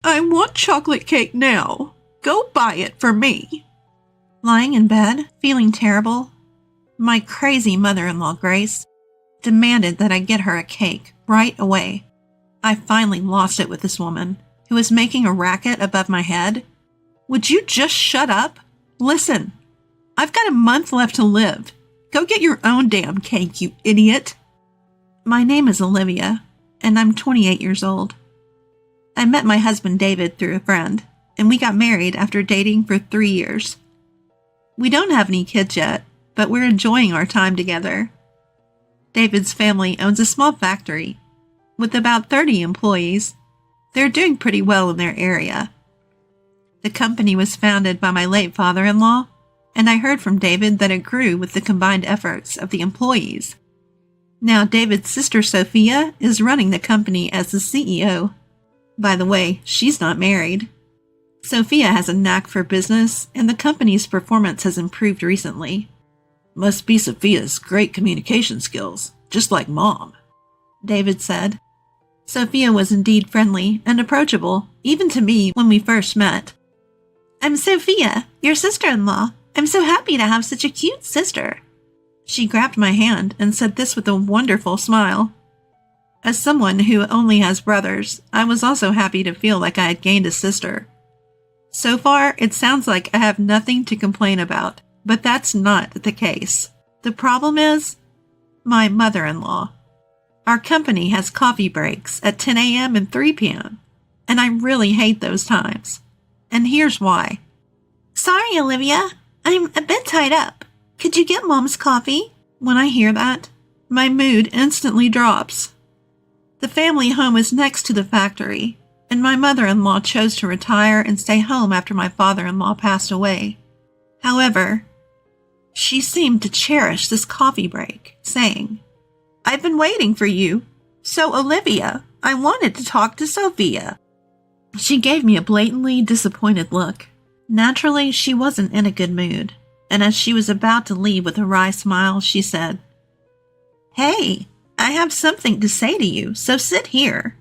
I want chocolate cake now. Go buy it for me. Lying in bed, feeling terrible, my crazy mother-in-law, Grace, demanded that I get her a cake right away. I finally lost it with this woman, who was making a racket above my head. Would you just shut up? Listen, I've got a month left to live. Go get your own damn cake, you idiot. My name is Olivia, and I'm 28 years old. I met my husband David through a friend, and we got married after dating for 3 years. We don't have any kids yet, but we're enjoying our time together. David's family owns a small factory with about 30 employees. They're doing pretty well in their area. The company was founded by my late father-in-law, and I heard from David that it grew with the combined efforts of the employees. Now David's sister Sophia is running the company as the CEO. By the way, she's not married. Sophia has a knack for business, and the company's performance has improved recently. Must be Sophia's great communication skills, just like Mom, David said. Sophia was indeed friendly and approachable, even to me when we first met. I'm Sophia, your sister-in-law. I'm so happy to have such a cute sister. She grabbed my hand and said this with a wonderful smile. As someone who only has brothers, I was also happy to feel like I had gained a sister. So far, it sounds like I have nothing to complain about, but that's not the case. The problem is my mother-in-law. Our company has coffee breaks at 10 a.m. and 3 p.m., and I really hate those times. And here's why. Sorry, Olivia. I'm a bit tied up. Could you get Mom's coffee? When I hear that, my mood instantly drops. The family home is next to the factory, and my mother-in-law chose to retire and stay home after my father-in-law passed away. However, she seemed to cherish this coffee break, saying, I've been waiting for you. So, Olivia, I wanted to talk to Sophia. She gave me a blatantly disappointed look. Naturally, she wasn't in a good mood, and as she was about to leave with a wry smile, she said, Hey, I have something to say to you, so sit here.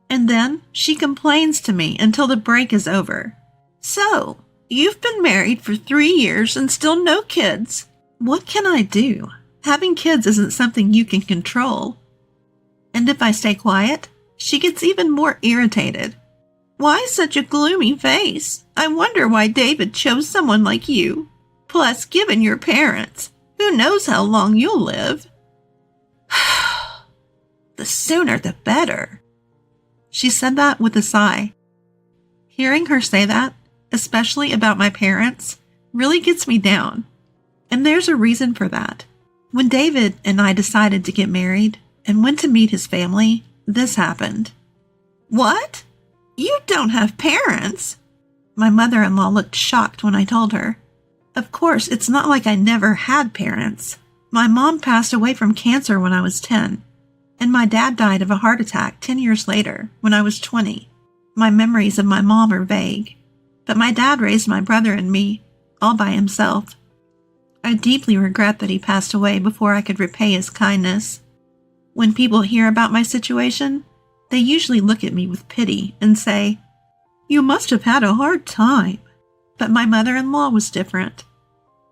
And then she complains to me until the break is over. So, you've been married for 3 years and still no kids. What can I do? Having kids isn't something you can control. And if I stay quiet, she gets even more irritated. Why such a gloomy face? I wonder why David chose someone like you. Plus, given your parents, who knows how long you'll live? The sooner the better. She said that with a sigh. Hearing her say that, especially about my parents, really gets me down. And there's a reason for that. When David and I decided to get married and went to meet his family, this happened. What? You don't have parents? My mother-in-law looked shocked when I told her. Of course, it's not like I never had parents. My mom passed away from cancer when I was 10, and my dad died of a heart attack 10 years later when I was 20. My memories of my mom are vague, but my dad raised my brother and me, all by himself. I deeply regret that he passed away before I could repay his kindness. When people hear about my situation, they usually look at me with pity and say, You must have had a hard time. But my mother-in-law was different.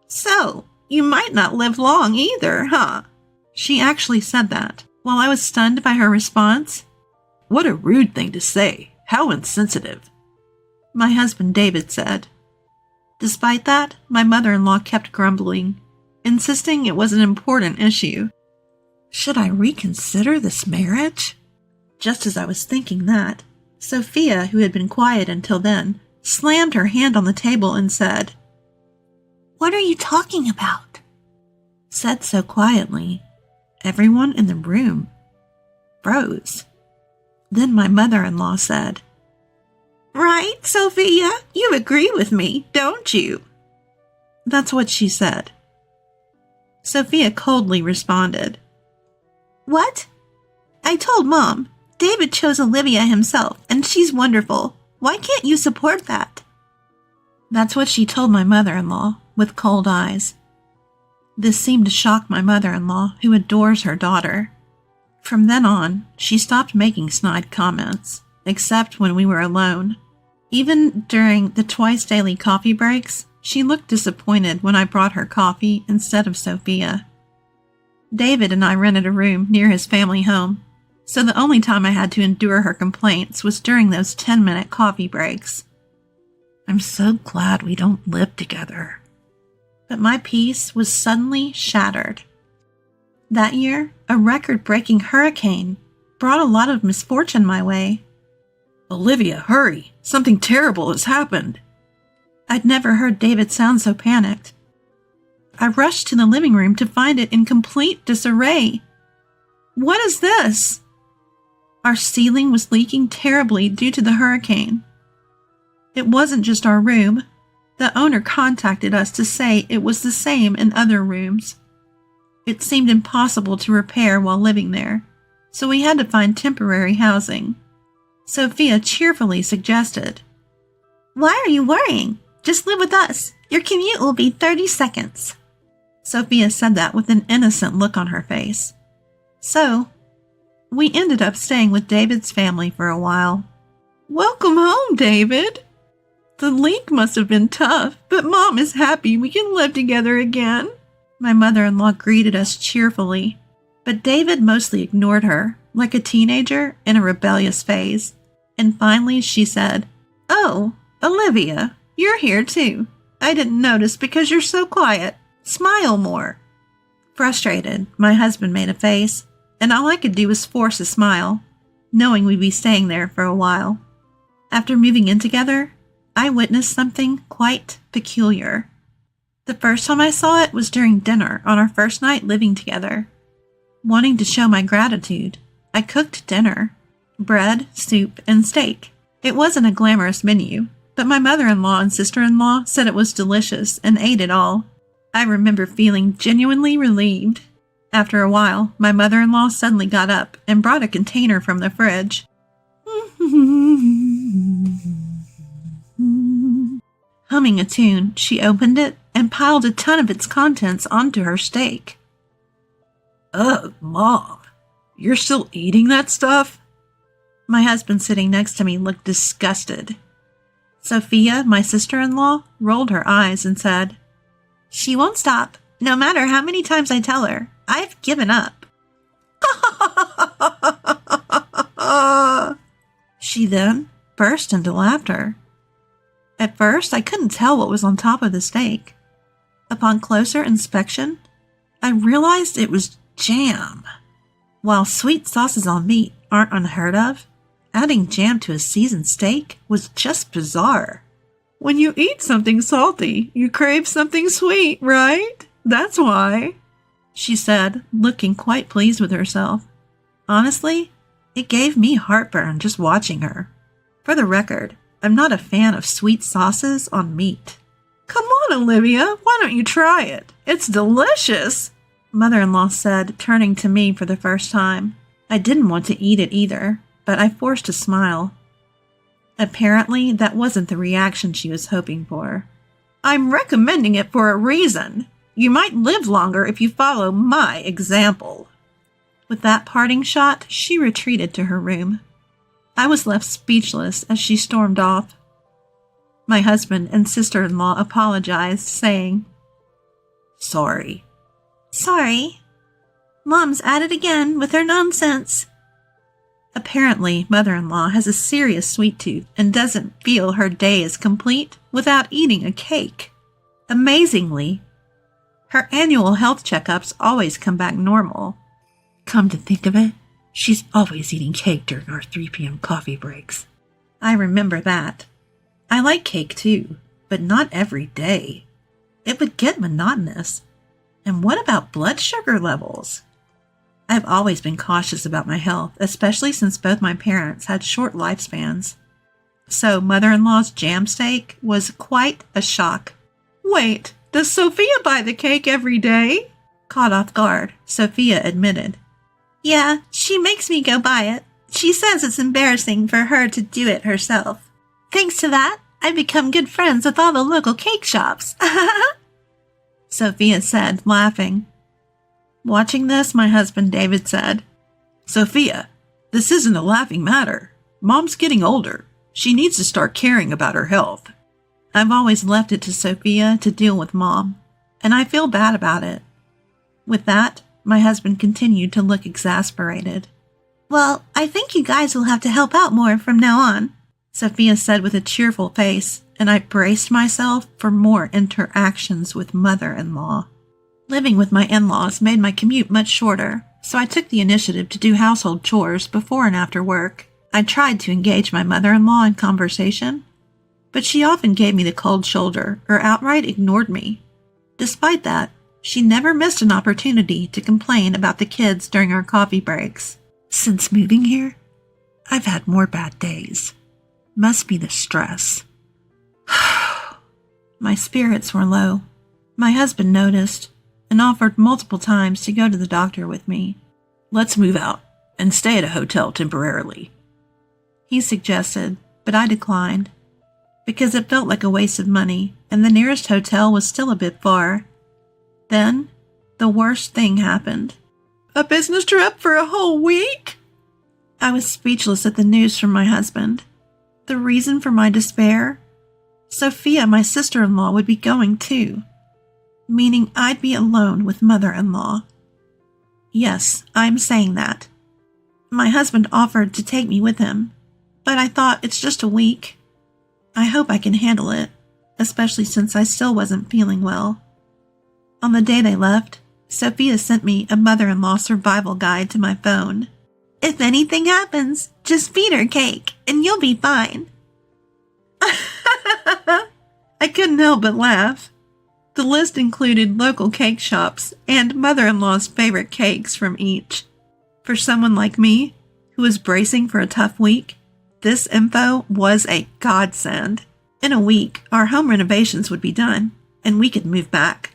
So, you might not live long either, huh? She actually said that. While I was stunned by her response, What a rude thing to say. How insensitive. My husband David said. Despite that, my mother-in-law kept grumbling, insisting it was an important issue. Should I reconsider this marriage? Just as I was thinking that, Sophia, who had been quiet until then, slammed her hand on the table and said, What are you talking about? Said so quietly, everyone in the room froze. Then my mother-in-law said, Right, Sophia, you agree with me, don't you? That's what she said. Sophia coldly responded, What? I told Mom. David chose Olivia himself, and she's wonderful. Why can't you support that? That's what she told my mother-in-law, with cold eyes. This seemed to shock my mother-in-law, who adores her daughter. From then on, she stopped making snide comments, except when we were alone. Even during the twice daily coffee breaks, she looked disappointed when I brought her coffee instead of Sophia. David and I rented a room near his family home, so the only time I had to endure her complaints was during those 10-minute coffee breaks. I'm so glad we don't live together. But my peace was suddenly shattered. That year, a record-breaking hurricane brought a lot of misfortune my way. Olivia, hurry! Something terrible has happened. I'd never heard David sound so panicked. I rushed to the living room to find it in complete disarray. What is this? Our ceiling was leaking terribly due to the hurricane. It wasn't just our room. The owner contacted us to say it was the same in other rooms. It seemed impossible to repair while living there, so we had to find temporary housing. Sophia cheerfully suggested, "Why are you worrying? Just live with us. Your commute will be 30 seconds. Sophia said that with an innocent look on her face. So, we ended up staying with David's family for a while. Welcome home, David. The leak must have been tough, but Mom is happy we can live together again. My mother-in-law greeted us cheerfully, but David mostly ignored her, like a teenager in a rebellious phase. And finally she said, "Oh, Olivia, you're here too. I didn't notice because you're so quiet. Smile more." Frustrated, my husband made a face, and all I could do was force a smile, knowing we'd be staying there for a while. After moving in together, I witnessed something quite peculiar. The first time I saw it was during dinner on our first night living together. Wanting to show my gratitude, I cooked dinner: bread, soup, and steak. It wasn't a glamorous menu, but my mother-in-law and sister-in-law said it was delicious and ate it all. I remember feeling genuinely relieved. After a while, my mother-in-law suddenly got up and brought a container from the fridge. Humming a tune, she opened it and piled a ton of its contents onto her steak. "Ugh, Mom, you're still eating that stuff?" My husband sitting next to me looked disgusted. Sophia, my sister-in-law, rolled her eyes and said, "She won't stop, no matter how many times I tell her. I've given up." She then burst into laughter. At first, I couldn't tell what was on top of the steak. Upon closer inspection, I realized it was jam. While sweet sauces on meat aren't unheard of, adding jam to a seasoned steak was just bizarre. "When you eat something salty, you crave something sweet, right? That's why," she said, looking quite pleased with herself. Honestly, it gave me heartburn just watching her. For the record, I'm not a fan of sweet sauces on meat. "Come on, Olivia, why don't you try it? It's delicious," Mother-in-law said, turning to me for the first time. I didn't want to eat it either, but I forced a smile. Apparently, that wasn't the reaction she was hoping for. "I'm recommending it for a reason. You might live longer if you follow my example." With that parting shot, she retreated to her room. I was left speechless as she stormed off. My husband and sister-in-law apologized, saying, "Sorry." "Sorry. Mom's at it again with her nonsense." Apparently, mother-in-law has a serious sweet tooth and doesn't feel her day is complete without eating a cake. Amazingly, her annual health checkups always come back normal. Come to think of it, she's always eating cake during our 3 p.m. coffee breaks. I remember that. I like cake too, but not every day. It would get monotonous. And what about blood sugar levels? I've always been cautious about my health, especially since both my parents had short lifespans. So mother-in-law's jam steak was quite a shock. "Wait, does Sophia buy the cake every day?" Caught off guard, Sophia admitted. "Yeah, she makes me go buy it. She says it's embarrassing for her to do it herself. Thanks to that, I've become good friends with all the local cake shops." Sophia said, laughing. Watching this, my husband David said, "Sophia, this isn't a laughing matter. Mom's getting older. She needs to start caring about her health. I've always left it to Sophia to deal with Mom, and I feel bad about it. With that, my husband continued to look exasperated. Well, I think you guys will have to help out more from now on, Sophia said with a cheerful face, and I braced myself for more interactions with mother-in-law. Living with my in-laws made my commute much shorter, so I took the initiative to do household chores before and after work. I tried to engage my mother-in-law in conversation, but she often gave me the cold shoulder or outright ignored me. Despite that, she never missed an opportunity to complain about the kids during our coffee breaks. Since moving here, I've had more bad days. Must be the stress. My spirits were low. My husband noticed and offered multiple times to go to the doctor with me. Let's move out and stay at a hotel temporarily, he suggested, but I declined because it felt like a waste of money and the nearest hotel was still a bit far. Then, the worst thing happened. A business trip for a whole week? I was speechless at the news from my husband. The reason for my despair? Sophia, my sister-in-law, would be going too, meaning I'd be alone with mother-in-law. Yes, I'm saying that. My husband offered to take me with him, but I thought it's just a week. I hope I can handle it, especially since I still wasn't feeling well. On the day they left, Sophia sent me a mother-in-law survival guide to my phone. If anything happens, just feed her cake and you'll be fine. I couldn't help but laugh. The list included local cake shops and mother-in-law's favorite cakes from each. For someone like me, who was bracing for a tough week, this info was a godsend. In a week, our home renovations would be done, and we could move back.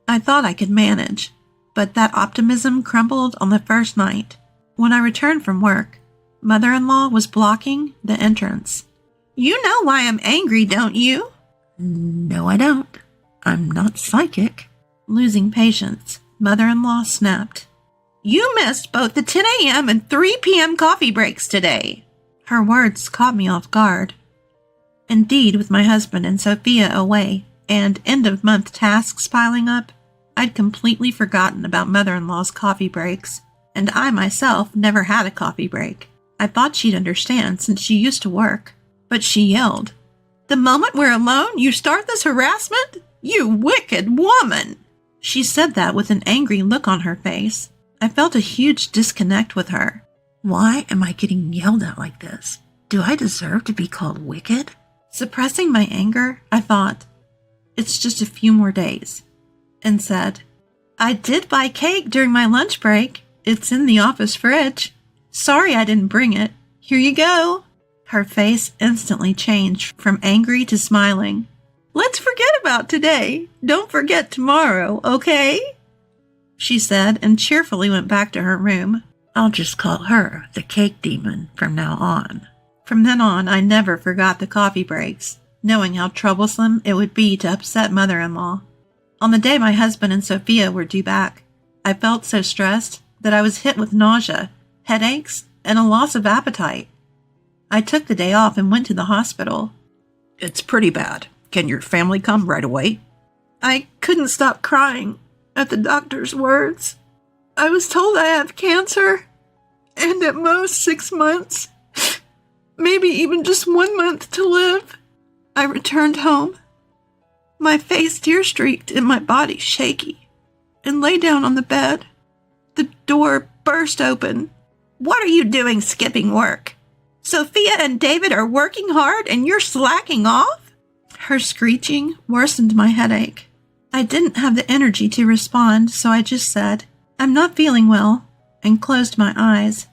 I thought I could manage, but that optimism crumbled on the first night. When I returned from work, mother-in-law was blocking the entrance. You know why I'm angry, don't you? No, I don't. I'm not psychic. Losing patience, mother-in-law snapped. You missed both the 10 a.m. and 3 p.m. coffee breaks today. Her words caught me off guard. Indeed, with my husband and Sophia away and end-of-month tasks piling up, I'd completely forgotten about mother-in-law's coffee breaks, and I myself never had a coffee break. I thought she'd understand since she used to work, but she yelled, The moment we're alone, you start this harassment? You wicked woman! She said that with an angry look on her face. I felt a huge disconnect with her. Why am I getting yelled at like this? Do I deserve to be called wicked? Suppressing my anger, I thought, it's just a few more days, and said, I did buy cake during my lunch break. It's in the office fridge. Sorry I didn't bring it. Here you go. Her face instantly changed from angry to smiling. Let's forget about today. Don't forget tomorrow, okay? She said and cheerfully went back to her room. I'll just call her the cake demon from now on. From then on, I never forgot the coffee breaks, knowing how troublesome it would be to upset mother-in-law. On the day my husband and Sophia were due back, I felt so stressed that I was hit with nausea, headaches, and a loss of appetite. I took the day off and went to the hospital. It's pretty bad. Can your family come right away? I couldn't stop crying at the doctor's words. I was told I have cancer, and at most 6 months, maybe even just 1 month to live. I returned home, my face tear-streaked and my body shaky, and lay down on the bed. The door burst open. What are you doing skipping work? Sophia and David are working hard and you're slacking off? Her screeching worsened my headache. I didn't have the energy to respond, so I just said, I'm not feeling well, and closed my eyes.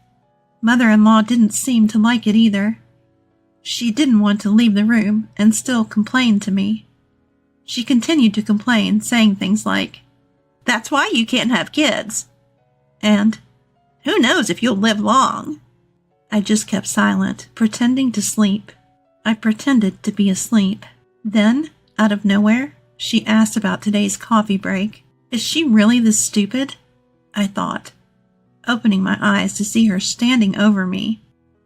Mother-in-law didn't seem to like it either. She didn't want to leave the room and still complained to me. She continued to complain, saying things like, That's why you can't have kids. And, Who knows if you'll live long? I just kept silent, pretending to sleep. I pretended to be asleep. Then, out of nowhere, she asked about today's coffee break. Is she really this stupid? I thought, opening my eyes to see her standing over me.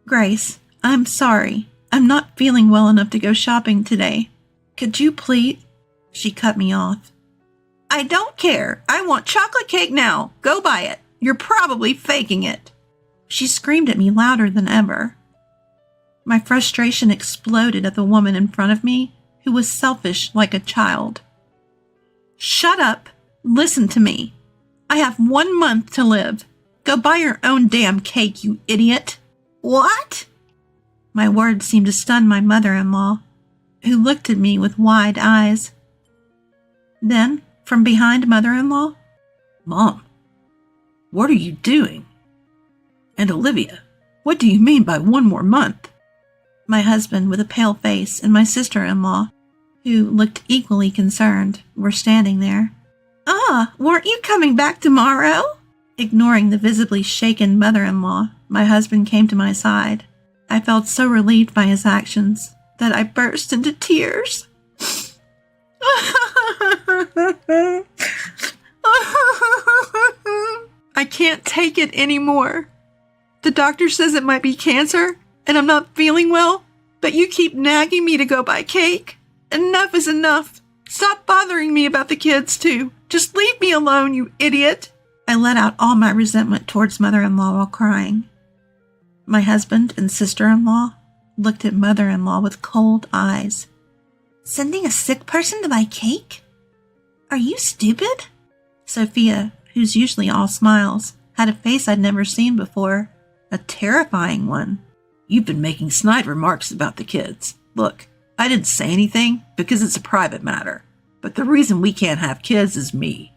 Grace, I'm sorry. I'm not feeling well enough to go shopping today. Could you please? She cut me off. I don't care. I want chocolate cake now. Go buy it. You're probably faking it. She screamed at me louder than ever. My frustration exploded at the woman in front of me who was selfish like a child. Shut up. Listen to me. I have 1 month to live. Go buy your own damn cake, you idiot. What? My words seemed to stun my mother-in-law, who looked at me with wide eyes. Then, from behind mother-in-law, Mom, what are you doing? And Olivia, what do you mean by 1 more month? My husband with a pale face and my sister-in-law, who looked equally concerned, were standing there. Weren't you coming back tomorrow? Ignoring the visibly shaken mother-in-law, my husband came to my side. I felt so relieved by his actions that I burst into tears. I can't take it anymore. The doctor says it might be cancer, and I'm not feeling well, but you keep nagging me to go buy cake. Enough is enough. Stop bothering me about the kids, too. Just leave me alone, you idiot. I let out all my resentment towards mother-in-law while crying. My husband and sister-in-law looked at mother-in-law with cold eyes. Sending a sick person to buy cake? Are you stupid? Sophia, who's usually all smiles, had a face I'd never seen before. A terrifying one. You've been making snide remarks about the kids. Look, I didn't say anything because it's a private matter, but the reason we can't have kids is me.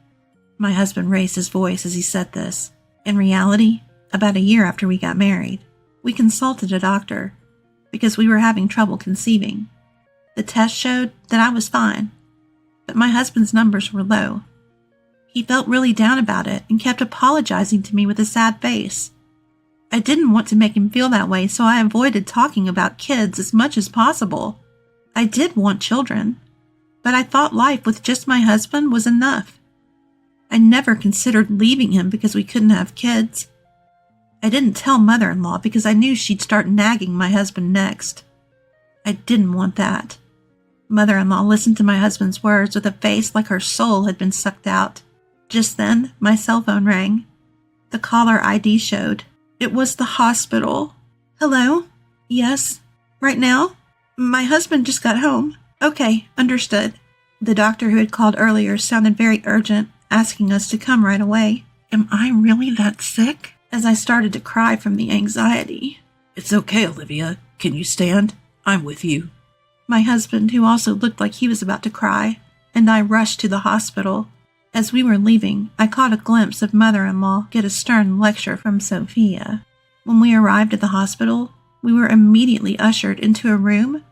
My husband raised his voice as he said this. In reality, about a year after we got married, we consulted a doctor because we were having trouble conceiving. The test showed that I was fine, but my husband's numbers were low. He felt really down about it and kept apologizing to me with a sad face. I didn't want to make him feel that way, so I avoided talking about kids as much as possible. I did want children, but I thought life with just my husband was enough. I never considered leaving him because we couldn't have kids. I didn't tell mother-in-law because I knew she'd start nagging my husband next. I didn't want that. Mother-in-law listened to my husband's words with a face like her soul had been sucked out. Just then, my cell phone rang. The caller ID showed. It was the hospital. Hello? Yes? Right now? My husband just got home. Okay, understood. The doctor who had called earlier sounded very urgent, asking us to come right away. Am I really that sick? As I started to cry from the anxiety. It's okay, Olivia. Can you stand? I'm with you. My husband, who also looked like he was about to cry, and I rushed to the hospital. As we were leaving, I caught a glimpse of mother-in-law get a stern lecture from Sophia. When we arrived at the hospital, we were immediately ushered into a room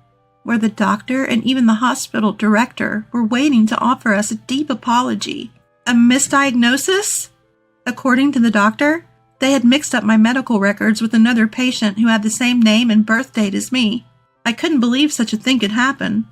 where the doctor and even the hospital director were waiting to offer us a deep apology. A misdiagnosis? According to the doctor, they had mixed up my medical records with another patient who had the same name and birth date as me. I couldn't believe such a thing could happen,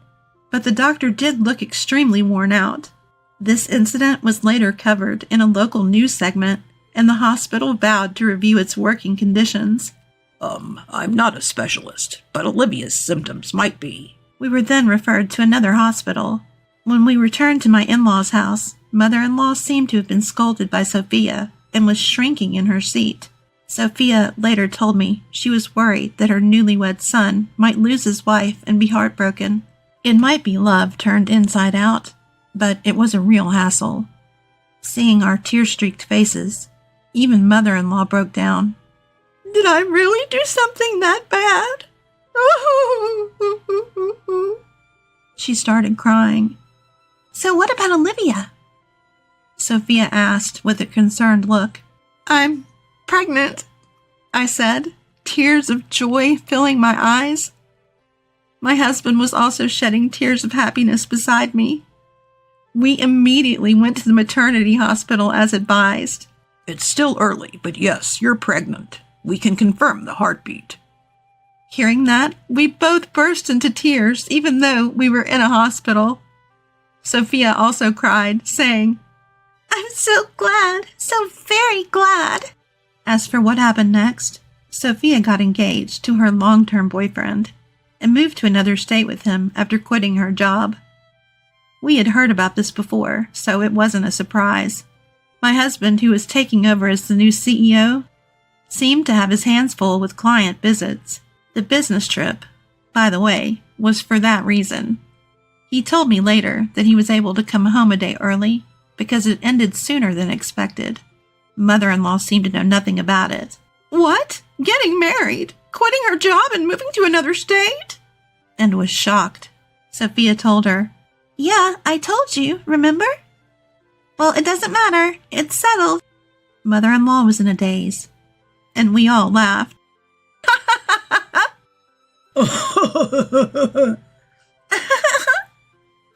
but the doctor did look extremely worn out. This incident was later covered in a local news segment, and the hospital vowed to review its working conditions. I'm not a specialist, but Olivia's symptoms might be. We were then referred to another hospital. When we returned to my in-law's house, mother-in-law seemed to have been scolded by Sophia and was shrinking in her seat. Sophia later told me she was worried that her newlywed son might lose his wife and be heartbroken. It might be love turned inside out, but it was a real hassle. Seeing our tear-streaked faces, even mother-in-law broke down. Did I really do something that bad? She started crying. So what about Olivia? Sophia asked with a concerned look. I'm pregnant, I said, tears of joy filling my eyes. My husband was also shedding tears of happiness beside me. We immediately went to the maternity hospital as advised. It's still early, but yes, you're pregnant. We can confirm the heartbeat. Hearing that, we both burst into tears, even though we were in a hospital. Sophia also cried, saying, I'm so glad, so very glad. As for what happened next, Sophia got engaged to her long-term boyfriend. and moved to another state with him after quitting her job. We had heard about this before, so it wasn't a surprise. My husband, who was taking over as the new CEO, seemed to have his hands full with client visits. The business trip, by the way, was for that reason. He told me later that he was able to come home a day early because it ended sooner than expected. Mother-in-law seemed to know nothing about it. What? Getting married? Quitting her job and moving to another state? And was shocked. Sophia told her, "Yeah, I told you, remember?" "Well, it doesn't matter. It's settled." Mother-in-law was in a daze, and we all laughed.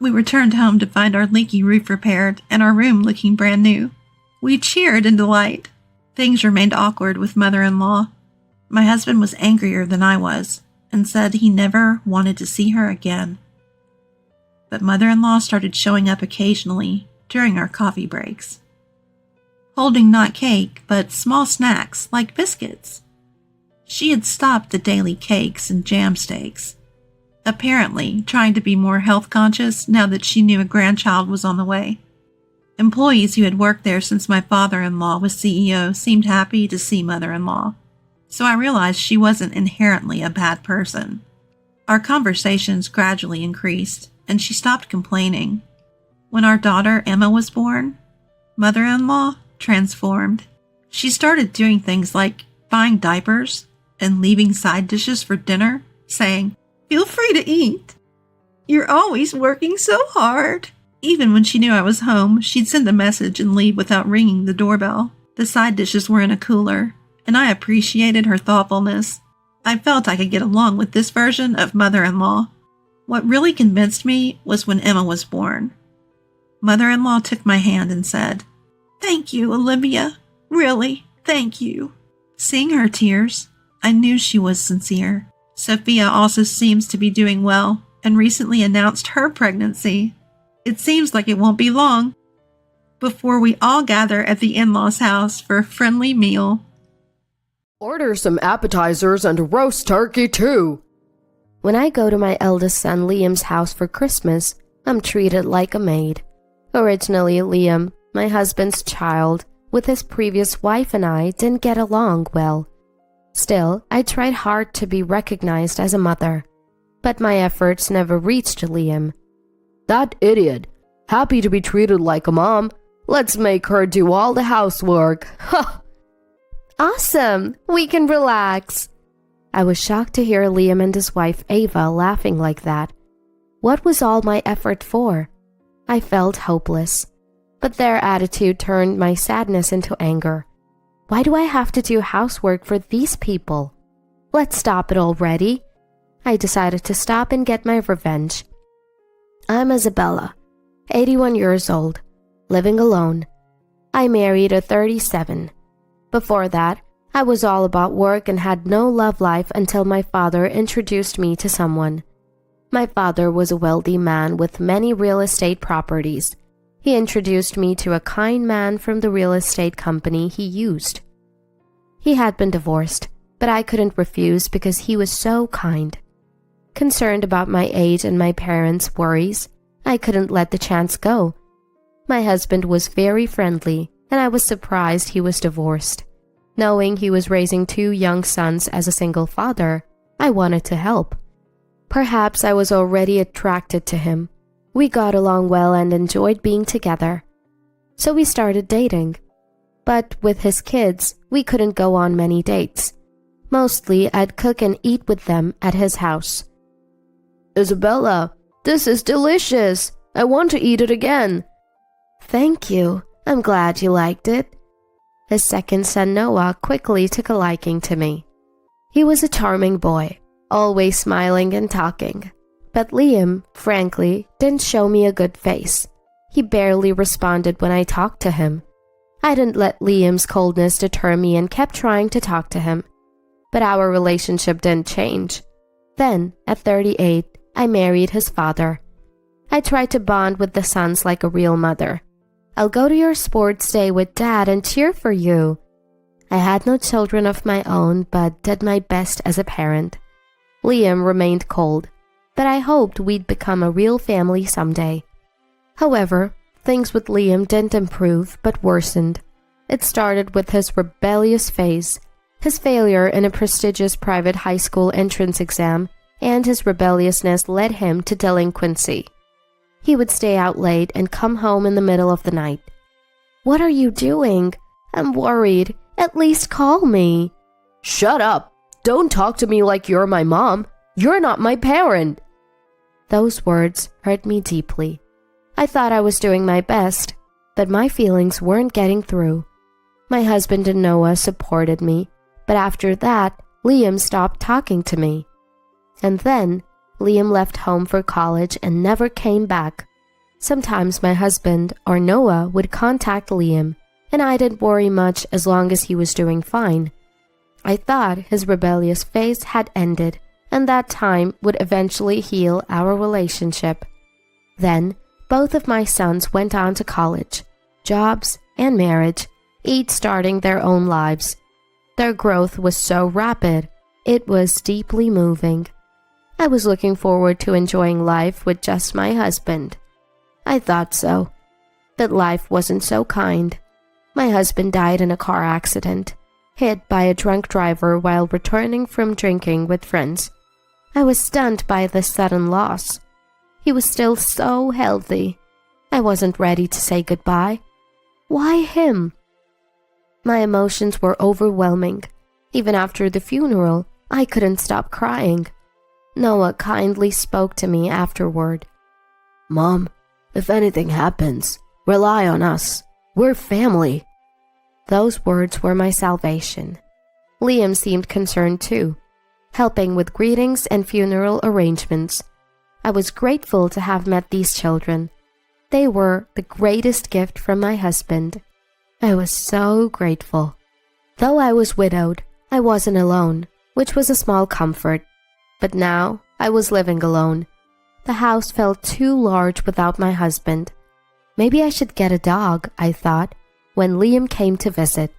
We returned home to find our leaky roof repaired and our room looking brand new. We cheered in delight. Things remained awkward with mother-in-law. My husband was angrier than I was and said he never wanted to see her again. But mother-in-law started showing up occasionally during our coffee breaks, holding not cake, but small snacks like biscuits. She had stopped the daily cakes and jam steaks, apparently trying to be more health conscious now that she knew a grandchild was on the way. Employees who had worked there since my father-in-law was CEO seemed happy to see mother-in-law, so I realized she wasn't inherently a bad person. Our conversations gradually increased, and she stopped complaining. When our daughter Emma was born, mother-in-law transformed. She started doing things like buying diapers and leaving side dishes for dinner, saying, "Feel free to eat. You're always working so hard." Even when she knew I was home, she'd send a message and leave without ringing the doorbell. The side dishes were in a cooler, and I appreciated her thoughtfulness. I felt I could get along with this version of mother-in-law. What really convinced me was when Emma was born. Mother-in-law took my hand and said, "Thank you, Olivia. Really, thank you." Seeing her tears, I knew she was sincere. Sophia also seems to be doing well and recently announced her pregnancy. It seems like it won't be long before we all gather at the in-laws' house for a friendly meal. Order some appetizers and a roast turkey too. When I go to my eldest son Liam's house for Christmas, I'm treated like a maid. Originally, Liam, my husband's child, with his previous wife and I didn't get along well. Still, I tried hard to be recognized as a mother, but my efforts never reached Liam. That idiot. Happy to be treated like a mom. Let's make her do all the housework. Ha! Awesome! We can relax. I was shocked to hear Liam and his wife Ava laughing like that. What was all my effort for? I felt hopeless, but their attitude turned my sadness into anger. Why do I have to do housework for these people? Let's stop it already. I decided to stop and get my revenge. I'm Isabella, 81 years old, living alone. I married at 37. Before that, I was all about work and had no love life until my father introduced me to someone. My father was a wealthy man with many real estate properties. He introduced me to a kind man from the real estate company he used. He had been divorced, but I couldn't refuse because he was so kind. Concerned about my age and my parents' worries, I couldn't let the chance go. My husband was very friendly, and I was surprised he was divorced. Knowing he was raising 2 young sons as a single father, I wanted to help. Perhaps I was already attracted to him. We got along well and enjoyed being together. So we started dating. But with his kids, we couldn't go on many dates. Mostly, I'd cook and eat with them at his house. Isabella, this is delicious. I want to eat it again. Thank you. I'm glad you liked it. His second son Noah quickly took a liking to me. He was a charming boy, always smiling and talking. But Liam, frankly, didn't show me a good face. He barely responded when I talked to him. I didn't let Liam's coldness deter me and kept trying to talk to him. But our relationship didn't change. Then, at 38, I married his father. I tried to bond with the sons like a real mother. I'll go to your sports day with Dad and cheer for you. I had no children of my own, but did my best as a parent. Liam remained cold, but I hoped we'd become a real family someday. However, things with Liam didn't improve but worsened. It started with his rebellious phase, his failure in a prestigious private high school entrance exam, and his rebelliousness led him to delinquency. He would stay out late and come home in the middle of the night. "What are you doing? I'm worried. At least call me." Shut up! Don't talk to me like you're my mom. You're not my parent. Those words hurt me deeply. I thought I was doing my best, but my feelings weren't getting through. My husband and Noah supported me, but after that, Liam stopped talking to me. And then, Liam left home for college and never came back. Sometimes my husband or Noah would contact Liam, and I didn't worry much as long as he was doing fine. I thought his rebellious phase had ended, and that time would eventually heal our relationship. Then, both of my sons went on to college, jobs, and marriage, each starting their own lives. Their growth was so rapid, it was deeply moving. I was looking forward to enjoying life with just my husband. I thought so, but life wasn't so kind. My husband died in a car accident, hit by a drunk driver while returning from drinking with friends. I was stunned by this sudden loss. He was still so healthy. I wasn't ready to say goodbye. Why him? My emotions were overwhelming. Even after the funeral, I couldn't stop crying. Noah kindly spoke to me afterward. Mom, if anything happens, rely on us. We're family. Those words were my salvation. Liam seemed concerned too, helping with greetings and funeral arrangements. I was grateful to have met these children. They were the greatest gift from my husband. I was so grateful. Though I was widowed, I wasn't alone, which was a small comfort. But now I was living alone. The house felt too large without my husband. Maybe I should get a dog, I thought, when Liam came to visit.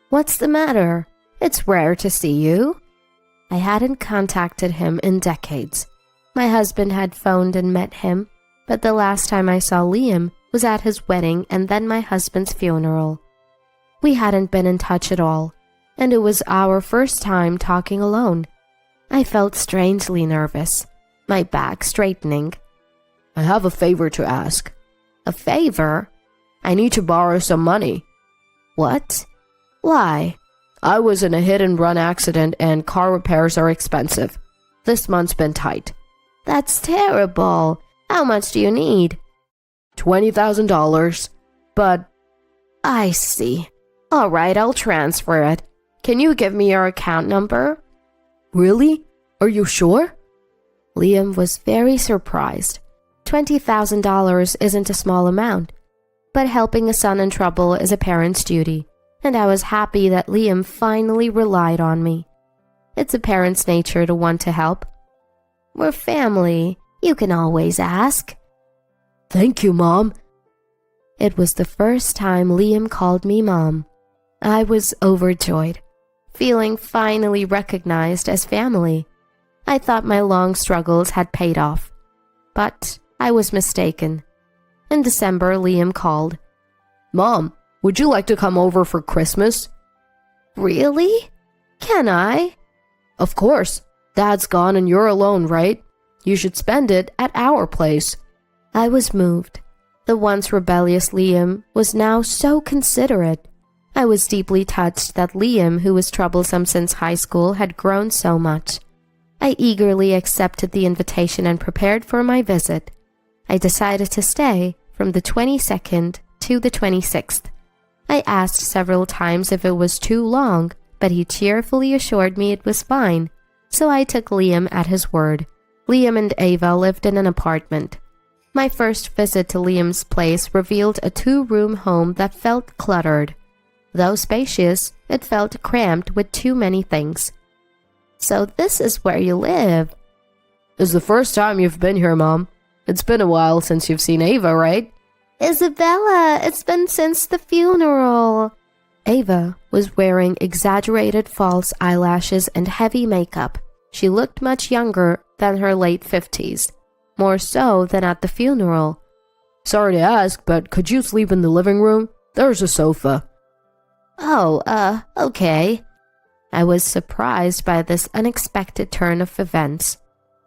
"What's the matter? It's rare to see you." I hadn't contacted him in decades. My husband had phoned and met him, but the last time I saw Liam was at his wedding and then my husband's funeral. We hadn't been in touch at all, and it was our first time talking alone. I felt strangely nervous, my back straightening. I have a favor to ask. "A favor?" I need to borrow some money. "What? Why?" I was in a hit-and-run accident and car repairs are expensive. This month's been tight. "That's terrible. How much do you need?" $20,000, but... I see. All right, I'll transfer it. Can you give me your account number? Really? Are you sure? Liam was very surprised. $20,000 isn't a small amount, but helping a son in trouble is a parent's duty, and I was happy that Liam finally relied on me. It's a parent's nature to want to help. "We're family. You can always ask." Thank you, Mom. It was the first time Liam called me Mom. I was overjoyed, feeling finally recognized as family. I thought my long struggles had paid off, but I was mistaken. In December, Liam called. Mom, would you like to come over for Christmas? Really? Can I? Of course. Dad's gone and you're alone, right? You should spend it at our place. I was moved. The once rebellious Liam was now so considerate. I was deeply touched that Liam, who was troublesome since high school, had grown so much. I eagerly accepted the invitation and prepared for my visit. I decided to stay from the 22nd to the 26th. I asked several times if it was too long, but he cheerfully assured me it was fine, so I took Liam at his word. Liam and Ava lived in an apartment. My first visit to Liam's place revealed a two-room home that felt cluttered. Though spacious, it felt cramped with too many things. "So this is where you live?" It's the first time you've been here, Mom. It's been a while since you've seen Ava, right? "Isabella, it's been since the funeral." Ava was wearing exaggerated false eyelashes and heavy makeup. She looked much younger than her late 50s, more so than at the funeral. Sorry to ask, but could you sleep in the living room? There's a sofa. Oh, okay. I was surprised by this unexpected turn of events.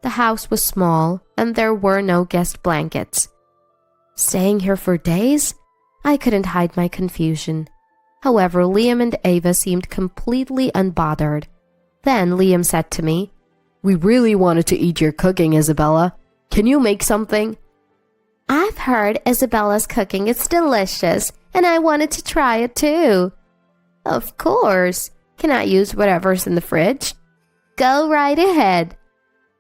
The house was small, and there were no guest blankets. Staying here for days? I couldn't hide my confusion. However, Liam and Ava seemed completely unbothered. Then Liam said to me, We really wanted to eat your cooking, Isabella. Can you make something? I've heard Isabella's cooking is delicious, and I wanted to try it too. Of course. Can I use whatever's in the fridge? Go right ahead.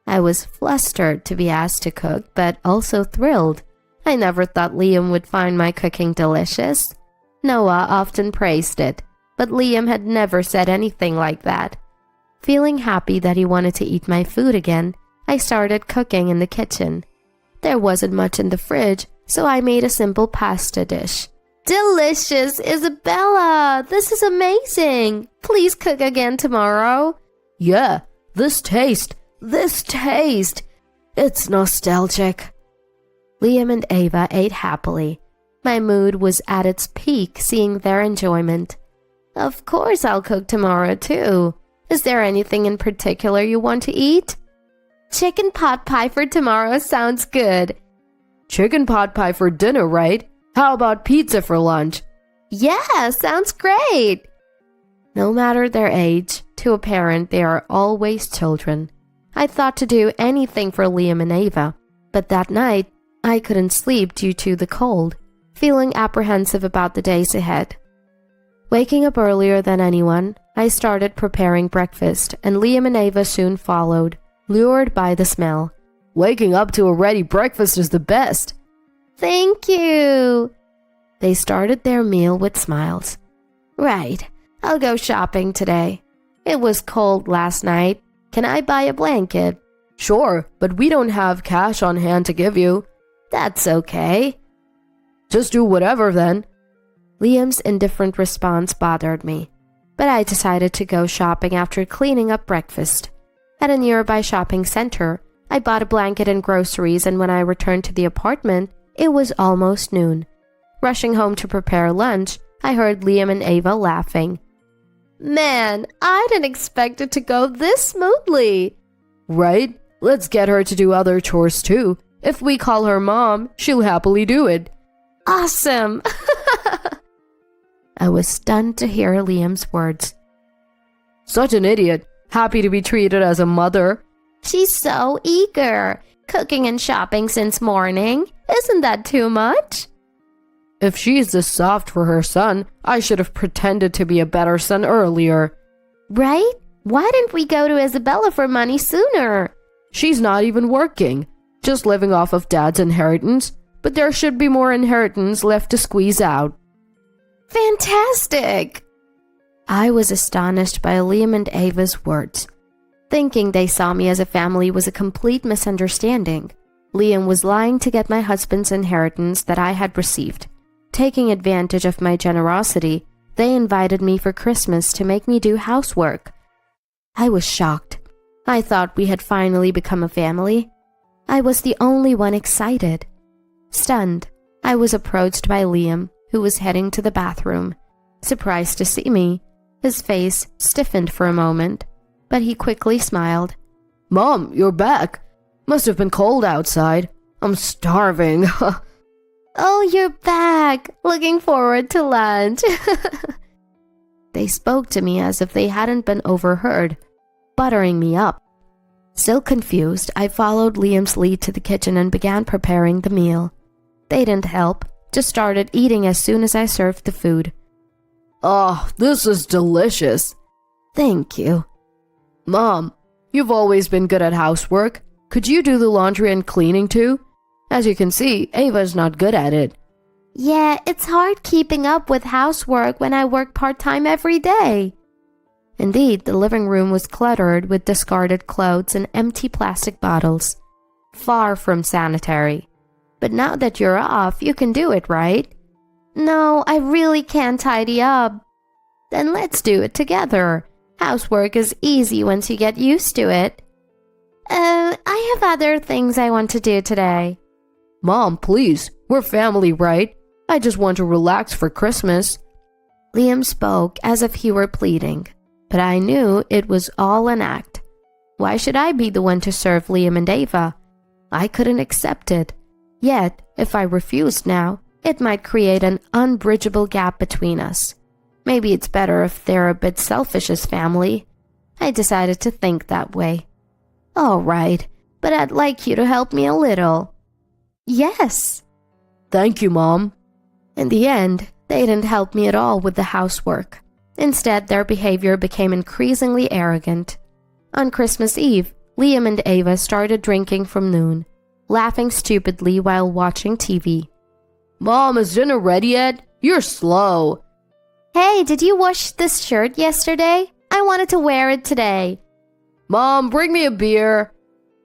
I was flustered to be asked to cook, but also thrilled. I never thought Liam would find my cooking delicious. Noah often praised it, but Liam had never said anything like that. Feeling happy that he wanted to eat my food again, I started cooking in the kitchen. There wasn't much in the fridge, so I made a simple pasta dish. Delicious, Isabella! This is amazing! Please cook again tomorrow. Yeah, this taste! It's nostalgic. Liam and Ava ate happily. My mood was at its peak seeing their enjoyment. Of course I'll cook tomorrow too. Is there anything in particular you want to eat? Chicken pot pie for tomorrow sounds good. Chicken pot pie for dinner, right? How about pizza for lunch? Yeah, sounds great. No matter their age, to a parent they are always children. I thought to do anything for Liam and Ava, but that night I couldn't sleep due to the cold, feeling apprehensive about the days ahead. Waking up earlier than anyone, I started preparing breakfast, and Liam and Ava soon followed, lured by the smell. Waking up to a ready breakfast is the best. Thank you. They started their meal with smiles. Right, I'll go shopping today. It was cold last night. Can I buy a blanket? Sure, but we don't have cash on hand to give you. That's okay. Just do whatever then. Liam's indifferent response bothered me, but I decided to go shopping after cleaning up breakfast. At a nearby shopping center, I bought a blanket and groceries, and when I returned to the apartment, it was almost noon. Rushing home to prepare lunch, I heard Liam and Ava laughing. Man, I didn't expect it to go this smoothly. Right? Let's get her to do other chores too. If we call her mom, she'll happily do it. Awesome! I was stunned to hear Liam's words. Such an idiot. Happy to be treated as a mother. She's so eager. Cooking and shopping since morning. Isn't that too much? If she's this soft for her son, I should have pretended to be a better son earlier. Right? Why didn't we go to Isabella for money sooner? She's not even working, just living off of Dad's inheritance, but there should be more inheritance left to squeeze out. Fantastic! I was astonished by Liam and Ava's words. Thinking they saw me as a family was a complete misunderstanding. Liam was lying to get my husband's inheritance that I had received. Taking advantage of my generosity, they invited me for Christmas to make me do housework. I was shocked. I thought we had finally become a family. I was the only one excited. Stunned, I was approached by Liam, who was heading to the bathroom. Surprised to see me, his face stiffened for a moment, but he quickly smiled. Mom, you're back. Must have been cold outside. I'm starving. Oh, you're back. Looking forward to lunch. They spoke to me as if they hadn't been overheard, buttering me up. Still confused, I followed Liam's lead to the kitchen and began preparing the meal. They didn't help, just started eating as soon as I served the food. Oh, this is delicious. Thank you. Mom, you've always been good at housework. Could you do the laundry and cleaning too? As you can see, Ava's not good at it. Yeah, it's hard keeping up with housework when I work part-time every day. Indeed, the living room was cluttered with discarded clothes and empty plastic bottles. Far from sanitary. But now that you're off, you can do it, right? No, I really can't tidy up. Then let's do it together. Housework is easy once you get used to it. I have other things I want to do today. Mom, please. We're family, right? I just want to relax for Christmas. Liam spoke as if he were pleading, but I knew it was all an act. Why should I be the one to serve Liam and Ava? I couldn't accept it. Yet, if I refused now, it might create an unbridgeable gap between us. Maybe it's better if they're a bit selfish as family. I decided to think that way. All right, but I'd like you to help me a little. Yes. Thank you, Mom. In the end, they didn't help me at all with the housework. Instead, their behavior became increasingly arrogant. On Christmas Eve, Liam and Ava started drinking from noon, laughing stupidly while watching TV. Mom, is dinner ready yet? You're slow. Hey, did you wash this shirt yesterday? I wanted to wear it today. Mom, bring me a beer.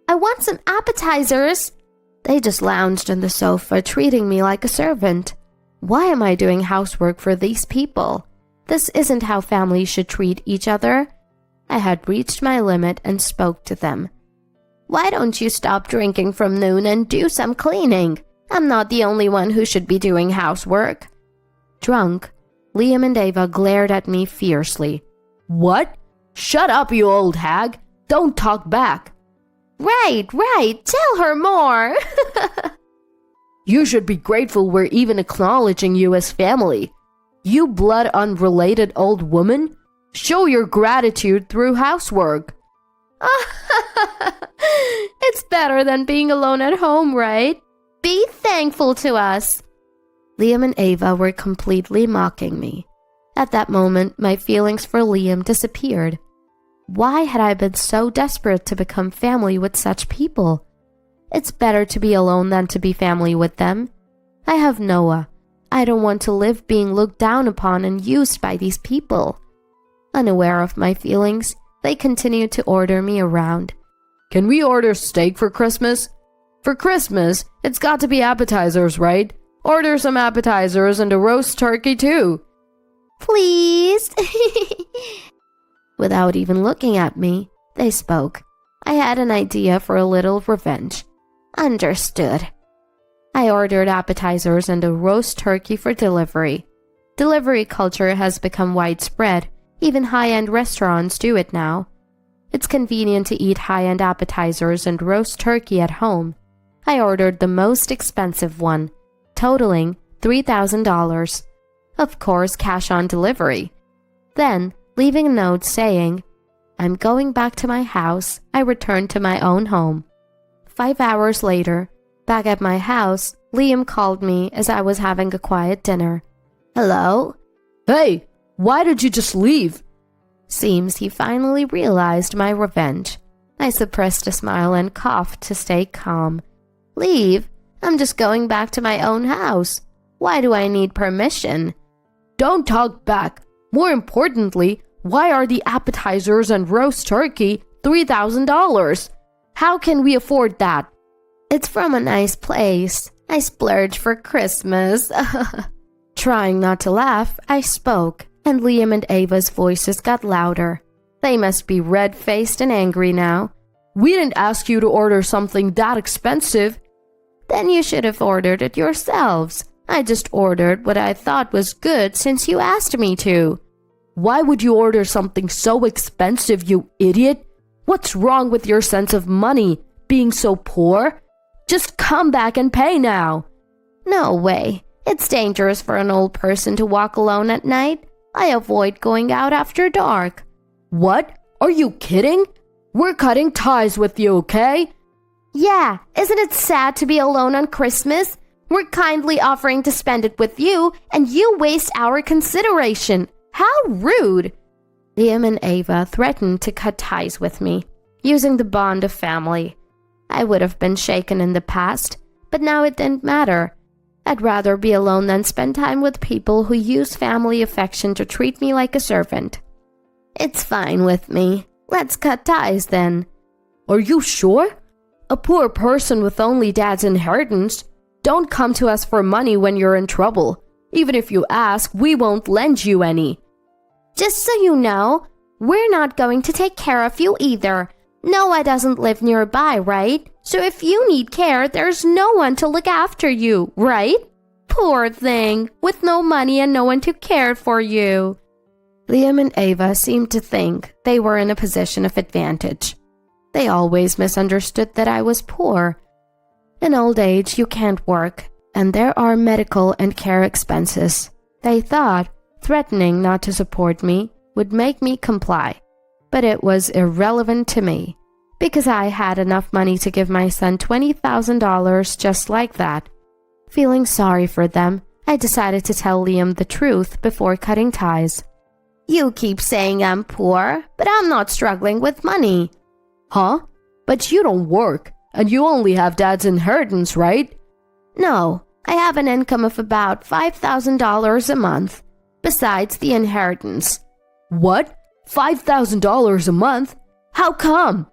I want some appetizers. They just lounged on the sofa, treating me like a servant. Why am I doing housework for these people? This isn't how families should treat each other. I had reached my limit and spoke to them. Why don't you stop drinking from noon and do some cleaning? I'm not the only one who should be doing housework. Drunk, Liam and Ava glared at me fiercely. What? Shut up, you old hag. Don't talk back. Right. Tell her more. You should be grateful we're even acknowledging you as family. You blood unrelated old woman. Show your gratitude through housework. It's better than being alone at home, right? Be thankful to us. Liam and Ava were completely mocking me. At that moment, my feelings for Liam disappeared. Why had I been so desperate to become family with such people? It's better to be alone than to be family with them. I have Noah. I don't want to live being looked down upon and used by these people. Unaware of my feelings, they continued to order me around. Can we order steak for Christmas? For Christmas, it's got to be appetizers, right? Order some appetizers and a roast turkey too. Please. Without even looking at me, they spoke. I had an idea for a little revenge. Understood. I ordered appetizers and a roast turkey for delivery. Delivery culture has become widespread. Even high-end restaurants do it now. It's convenient to eat high-end appetizers and roast turkey at home. I ordered the most expensive one, totaling $3,000. Of course, cash on delivery. Then, leaving a note saying, "I'm going back to my house," I returned to my own home. 5 hours later, back at my house, Liam called me as I was having a quiet dinner. Hello? Hey, why did you just leave? Seems he finally realized my revenge. I suppressed a smile and coughed to stay calm. Leave? I'm just going back to my own house. Why do I need permission? Don't talk back. More importantly, why are the appetizers and roast turkey $3,000? How can we afford that? It's from a nice place. I splurged for Christmas. Trying not to laugh, I spoke, and Liam and Ava's voices got louder. They must be red-faced and angry now. We didn't ask you to order something that expensive. Then you should have ordered it yourselves. I just ordered what I thought was good since you asked me to. Why would you order something so expensive, you idiot? What's wrong with your sense of money, being so poor? Just come back and pay now. No way. It's dangerous for an old person to walk alone at night. I avoid going out after dark. What? Are you kidding? We're cutting ties with you, okay? Yeah, isn't it sad to be alone on Christmas? We're kindly offering to spend it with you, and you waste our consideration. How rude! Liam and Ava threatened to cut ties with me, using the bond of family. I would have been shaken in the past, but now it didn't matter. I'd rather be alone than spend time with people who use family affection to treat me like a servant. It's fine with me. Let's cut ties then. Are you sure? A poor person with only dad's inheritance. Don't come to us for money when you're in trouble. Even if you ask, we won't lend you any. Just so you know, we're not going to take care of you either. Noah doesn't live nearby, right? So if you need care, there's no one to look after you, right? Poor thing, with no money and no one to care for you. Liam and Ava seemed to think they were in a position of advantage. They always misunderstood that I was poor. In old age, you can't work, and there are medical and care expenses. They thought threatening not to support me would make me comply, but it was irrelevant to me, because I had enough money to give my son $20,000 just like that. Feeling sorry for them, I decided to tell Liam the truth before cutting ties. You keep saying I'm poor, but I'm not struggling with money. Huh? But you don't work, and you only have Dad's inheritance, right? No, I have an income of about $5,000 a month, besides the inheritance. What? $5,000 a month? How come?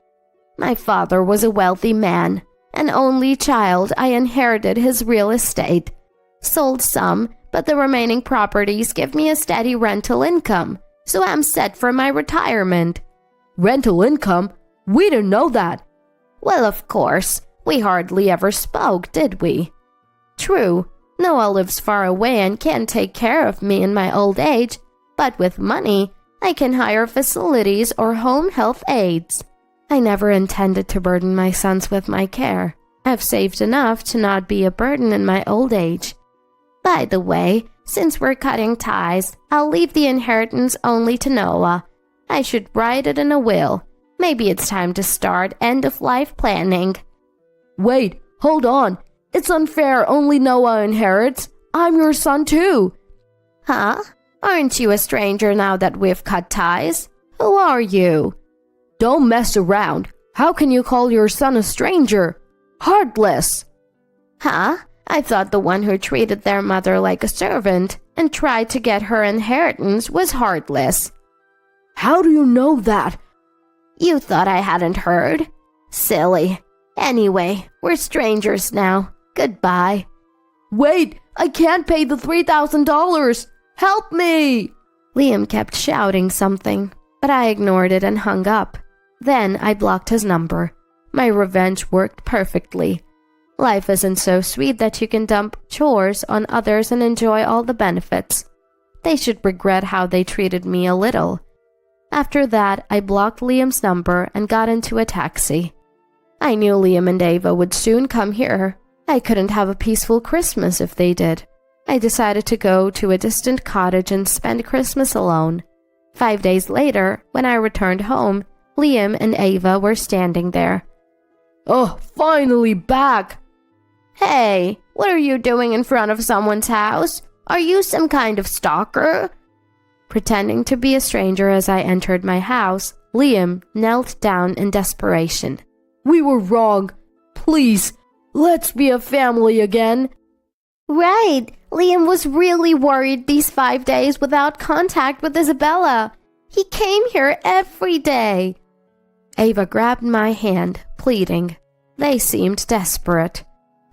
My father was a wealthy man. An only child, I inherited his real estate. Sold some, but the remaining properties give me a steady rental income, so I'm set for my retirement. Rental income? We didn't know that. Well, of course, we hardly ever spoke, did we? True, Noah lives far away and can't take care of me in my old age, but with money, I can hire facilities or home health aides. I never intended to burden my sons with my care. I've saved enough to not be a burden in my old age. By the way, since we're cutting ties, I'll leave the inheritance only to Noah. I should write it in a will. Maybe it's time to start end-of-life planning. Wait, hold on. It's unfair only Noah inherits. I'm your son too. Huh? Aren't you a stranger now that we've cut ties? Who are you? Don't mess around. How can you call your son a stranger? Heartless. Huh? I thought the one who treated their mother like a servant and tried to get her inheritance was heartless. How do you know that? You thought I hadn't heard? Silly. Anyway, we're strangers now. Goodbye. Wait, I can't pay the $3,000. Help me! Liam kept shouting something, but I ignored it and hung up. Then I blocked his number. My revenge worked perfectly. Life isn't so sweet that you can dump chores on others and enjoy all the benefits. They should regret how they treated me a little. After that, I blocked Liam's number and got into a taxi. I knew Liam and Ava would soon come here. I couldn't have a peaceful Christmas if they did. I decided to go to a distant cottage and spend Christmas alone. 5 days later, when I returned home, Liam and Ava were standing there. Oh, finally back! Hey, what are you doing in front of someone's house? Are you some kind of stalker? Pretending to be a stranger as I entered my house, Liam knelt down in desperation. We were wrong. Please, let's be a family again. Right. Liam was really worried these 5 days without contact with Isabella. He came here every day. Ava grabbed my hand, pleading. They seemed desperate.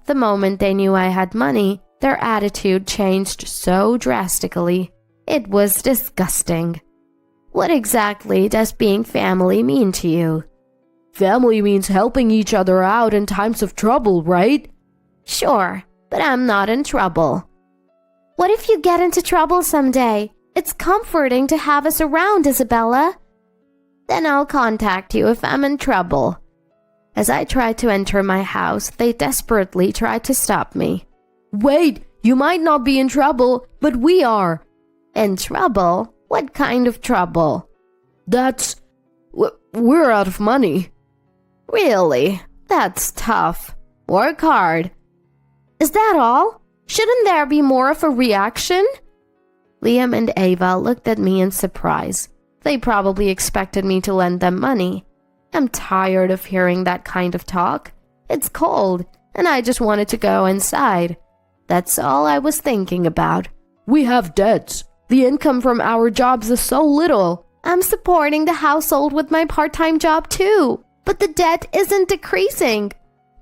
The moment they knew I had money, their attitude changed so drastically. It was disgusting. What exactly does being family mean to you? Family means helping each other out in times of trouble, right? Sure, but I'm not in trouble. What if you get into trouble someday? It's comforting to have us around, Isabella. Then I'll contact you if I'm in trouble. As I tried to enter my house, they desperately tried to stop me. Wait, you might not be in trouble, but we are. In trouble? What kind of trouble? We're out of money. Really? That's tough. Work hard. Is that all? Shouldn't there be more of a reaction? Liam and Ava looked at me in surprise. They probably expected me to lend them money. I'm tired of hearing that kind of talk. It's cold, and I just wanted to go inside. That's all I was thinking about. We have debts. The income from our jobs is so little. I'm supporting the household with my part-time job too, but the debt isn't decreasing.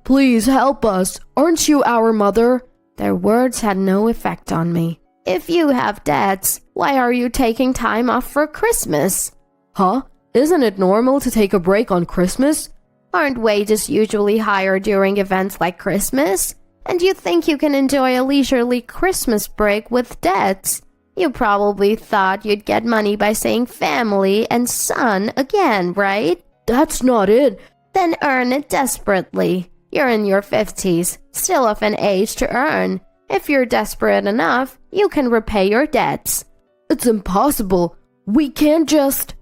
Please help us. Aren't you our mother? Their words had no effect on me. If you have debts, why are you taking time off for Christmas? Huh? Isn't it normal to take a break on Christmas? Aren't wages usually higher during events like Christmas? And you think you can enjoy a leisurely Christmas break with debts? You probably thought you'd get money by saying family and son again, right? That's not it. Then earn it desperately. You're in your 50s, still of an age to earn. If you're desperate enough, you can repay your debts. It's impossible. We can't just...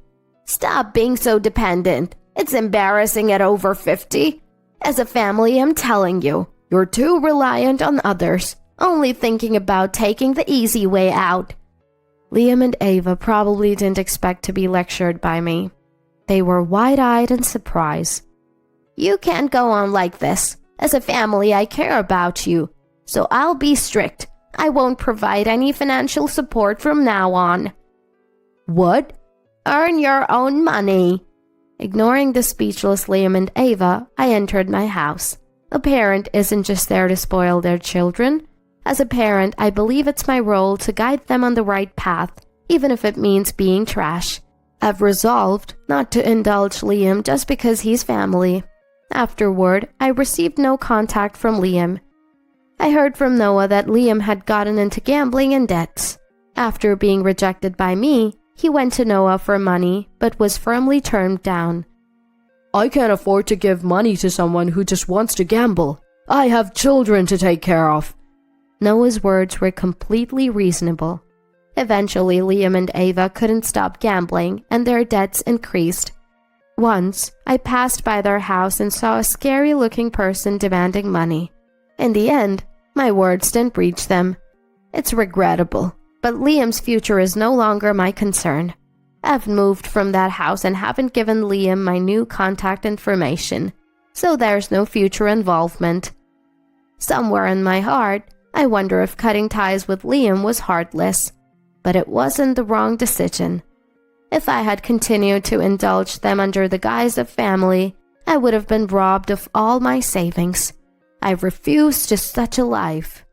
Stop being so dependent. It's embarrassing at over 50. As a family, I'm telling you, you're too reliant on others, only thinking about taking the easy way out. Liam and Ava probably didn't expect to be lectured by me. They were wide-eyed in surprise. You can't go on like this. As a family, I care about you. So I'll be strict. I won't provide any financial support from now on. What? Earn your own money. Ignoring the speechless Liam and Ava, I entered my house. A parent isn't just there to spoil their children. As a parent, I believe it's my role to guide them on the right path, even if it means being trash. I've resolved not to indulge Liam just because he's family. Afterward, I received no contact from Liam. I heard from Noah that Liam had gotten into gambling and debts. After being rejected by me, he went to Noah for money, but was firmly turned down. I can't afford to give money to someone who just wants to gamble. I have children to take care of. Noah's words were completely reasonable. Eventually, Liam and Ava couldn't stop gambling, and their debts increased. Once, I passed by their house and saw a scary-looking person demanding money. In the end, my words didn't reach them. It's regrettable, but Liam's future is no longer my concern. I've moved from that house and haven't given Liam my new contact information, so there's no future involvement. Somewhere in my heart, I wonder if cutting ties with Liam was heartless, but it wasn't the wrong decision. If I had continued to indulge them under the guise of family, I would have been robbed of all my savings. I refuse just such a life.